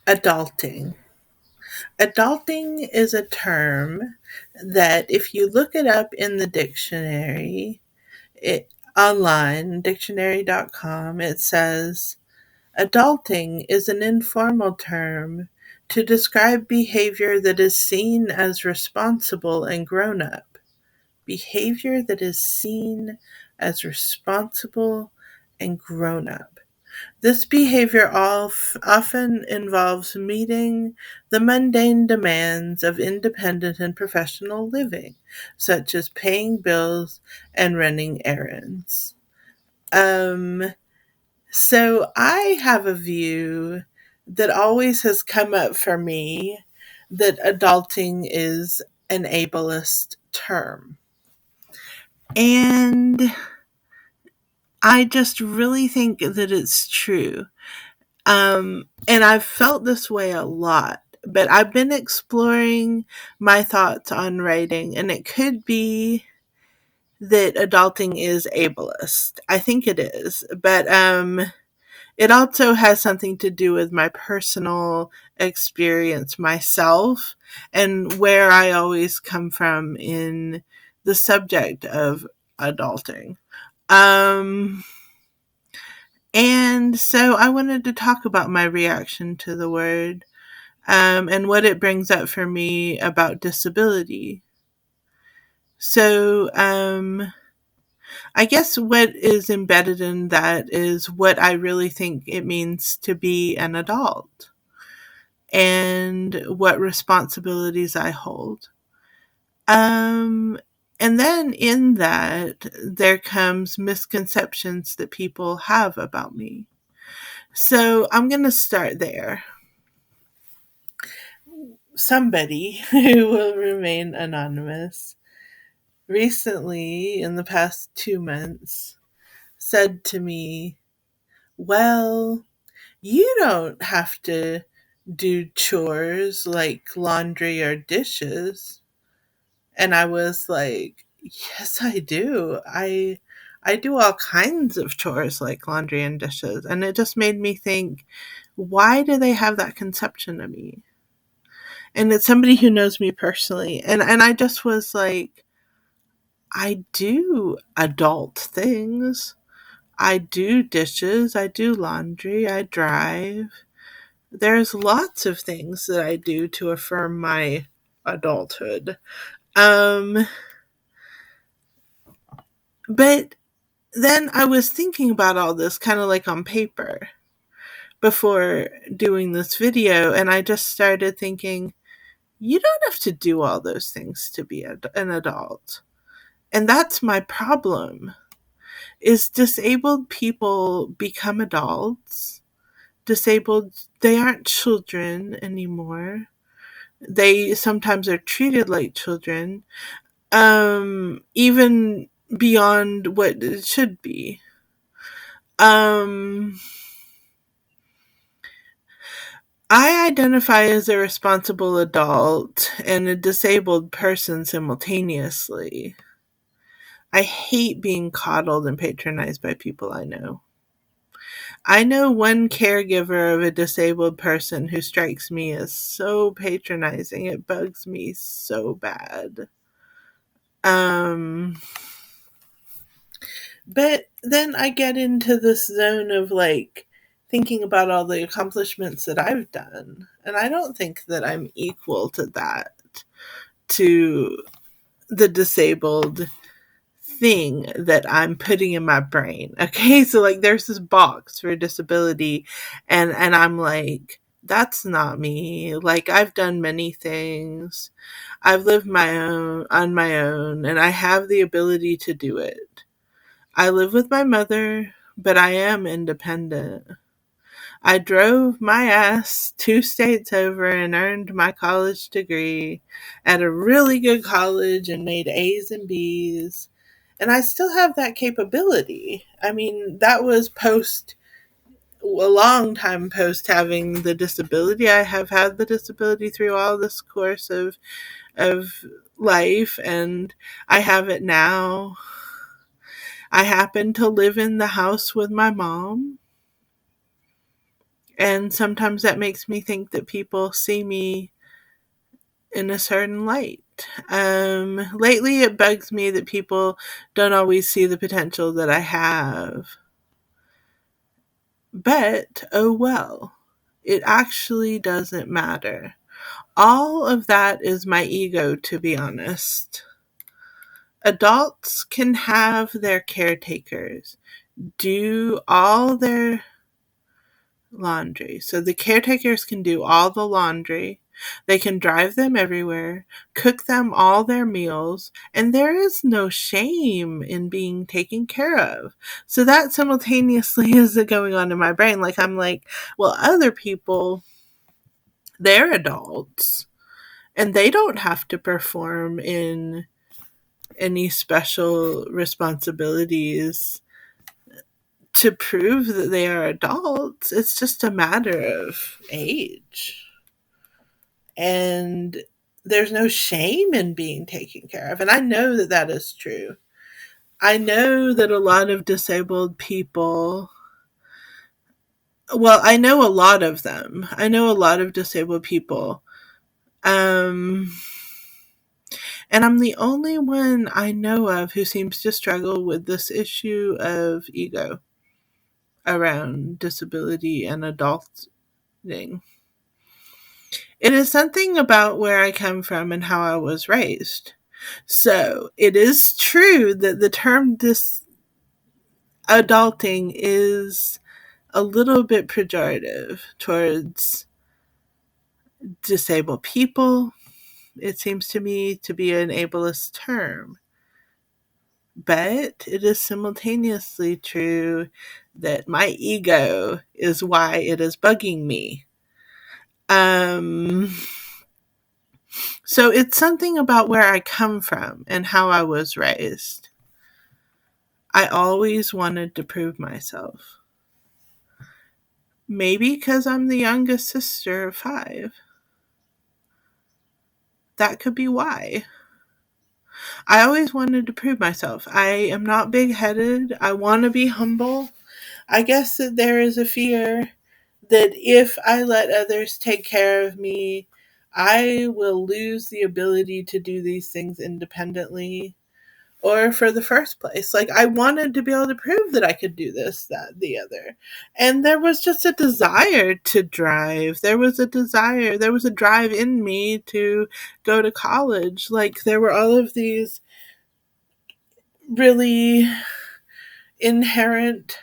Adulting. Adulting is a term that if you look it up in the dictionary, online, dictionary.com, it says adulting is an informal term to describe behavior that is seen as responsible and grown up. Behavior that is seen as responsible and grown up. This behavior often involves meeting the mundane demands of independent and professional living, such as paying bills and running errands. Um, so I have a view that always has come up for me that adulting is an ableist term. And I just really think that it's true. And I've felt this way a lot, but I've been exploring my thoughts on writing, and it could be that adulting is ableist. I think it is, but it also has something to do with my personal experience myself and where I always come from in the subject of adulting. Um, and so I wanted to talk about my reaction to the word and what it brings up for me about disability. So, I guess what is embedded in that is what I really think it means to be an adult and what responsibilities I hold. Um, and then in that, there comes misconceptions that people have about me. So I'm going to start there. Somebody who will remain anonymous recently, in the past 2 months, said to me, well, you don't have to do chores like laundry or dishes. And I was like, yes, I do. I do all kinds of chores like laundry and dishes. And it just made me think, why do they have that conception of me? And it's somebody who knows me personally. And I just was like, I do adult things. I do dishes, I do laundry, I drive. There's lots of things that I do to affirm my adulthood. Um, but then I was thinking about all this kind of like on paper before doing this video, and I just started thinking, you don't have to do all those things to be an adult. And that's my problem. Is disabled people become adults? Disabled, they aren't children anymore. They sometimes are treated like children, even beyond what it should be. Um, I identify as a responsible adult and a disabled person simultaneously. I hate being coddled and patronized by people I know. I know one caregiver of a disabled person who strikes me as so patronizing. It bugs me so bad. Um, but then I get into this zone of like thinking about all the accomplishments that I've done. And I don't think that I'm equal to that, to the disabled thing that I'm putting in my brain. Okay, so like there's this box for disability, and I'm like, that's not me. Like I've done many things. I've lived my own on my own, and I have the ability to do it. I live with my mother, but I am independent. I drove my ass 2 states over and earned my college degree at a really good college and made A's and B's. And I still have that capability. I mean, that was a long time post having the disability. I have had the disability through all this course of life, and I have it now. I happen to live in the house with my mom. And sometimes that makes me think that people see me in a certain light. Lately, it bugs me that people don't always see the potential that I have. But, oh well, it actually doesn't matter. All of that is my ego, to be honest. Adults can have their caretakers do all their laundry. So the caretakers can do all the laundry. They can drive them everywhere, cook them all their meals, and there is no shame in being taken care of. So that simultaneously is going on in my brain. Like, I'm like, well, other people, they're adults, and they don't have to perform in any special responsibilities to prove that they are adults. It's just a matter of age. And there's no shame in being taken care of. And I know that that is true. I know that a lot of disabled people, well, I know a lot of them. I know a lot of disabled people. Um, and I'm the only one I know of who seems to struggle with this issue of ego around disability and adulting. It is something about where I come from and how I was raised. So it is true that the term adulting is a little bit pejorative towards disabled people. It seems to me to be an ableist term. But it is simultaneously true that my ego is why it is bugging me. Um, so it's something about where I come from and how I was raised. I always wanted to prove myself. Maybe because I'm the youngest sister of 5. That could be why. I always wanted to prove myself. I am not big headed. I want to be humble. I guess that there is a fear that if I let others take care of me, I will lose the ability to do these things independently or for the first place. Like, I wanted to be able to prove that I could do this, that, the other. And there was just a desire to drive. There was a desire, there was a drive in me to go to college. Like, there were all of these really inherent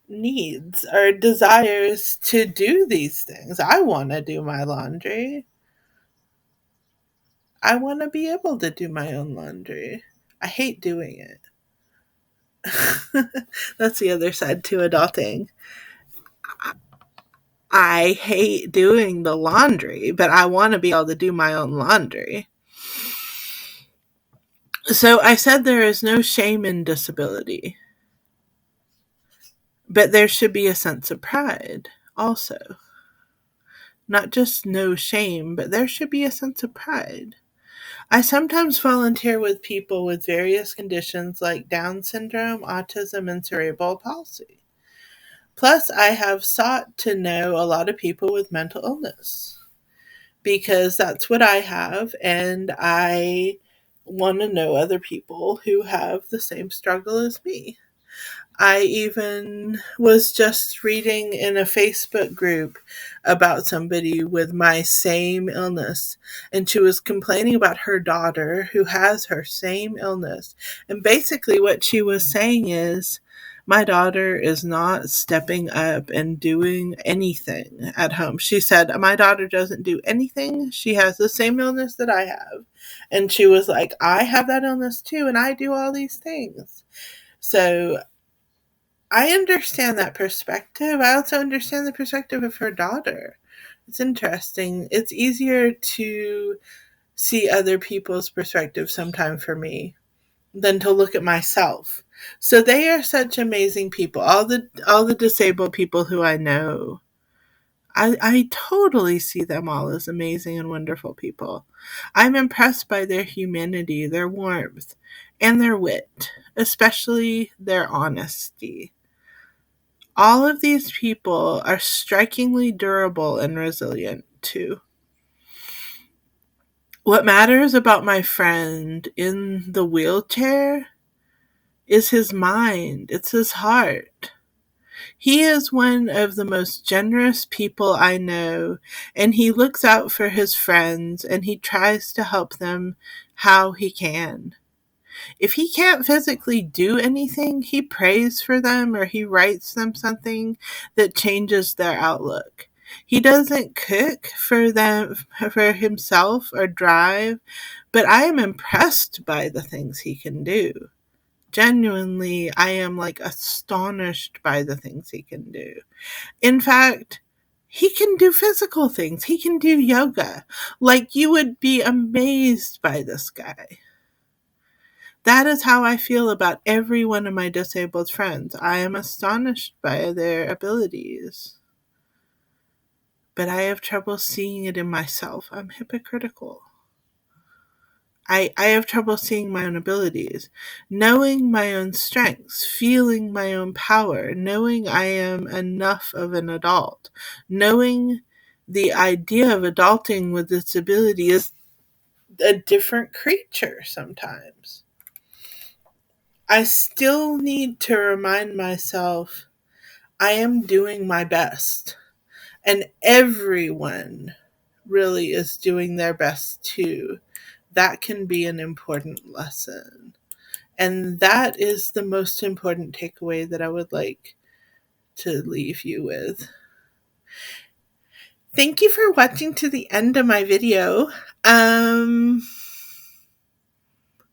needs or desires to do these things. I want to do my laundry. I want to be able to do my own laundry. I hate doing it. That's the other side to adulting. I hate doing the laundry, but I want to be able to do my own laundry. So I said there is no shame in disability, but there should be a sense of pride also. Not just no shame, but there should be a sense of pride. I sometimes volunteer with people with various conditions like Down syndrome, autism, and cerebral palsy. Plus, I have sought to know a lot of people with mental illness because that's what I have, and I want to know other people who have the same struggle as me. I even was just reading in a Facebook group about somebody with my same illness, and she was complaining about her daughter who has her same illness. And basically, what she was saying is, my daughter is not stepping up and doing anything at home. She said, my daughter doesn't do anything. She has the same illness that I have. And she was like, I have that illness too, and I do all these things. So I understand that perspective. I also understand the perspective of her daughter. It's interesting. It's easier to see other people's perspective sometime for me than to look at myself. So they are such amazing people. All the disabled people who I know. I totally see them all as amazing and wonderful people. I'm impressed by their humanity, their warmth, and their wit, especially their honesty. All of these people are strikingly durable and resilient too. What matters about my friend in the wheelchair is his mind, it's his heart. He is one of the most generous people I know, and he looks out for his friends and he tries to help them how he can. If he can't physically do anything, he prays for them or he writes them something that changes their outlook. He doesn't cook for them for himself or drive, but I am impressed by the things he can do. Genuinely, I am like astonished by the things he can do. In fact, he can do physical things. He can do yoga. Like, you would be amazed by this guy. That is how I feel about every one of my disabled friends. I am astonished by their abilities. But I have trouble seeing it in myself. I'm hypocritical. I have trouble seeing my own abilities, knowing my own strengths, feeling my own power, knowing I am enough of an adult, knowing the idea of adulting with disability is a different creature sometimes. I still need to remind myself I am doing my best, and everyone really is doing their best too. That can be an important lesson. And that is the most important takeaway that I would like to leave you with. Thank you for watching to the end of my video.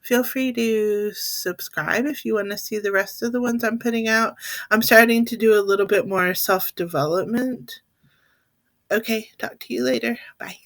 Feel free to subscribe if you want to see the rest of the ones I'm putting out. I'm starting to do a little bit more self-development. Okay, talk to you later. Bye.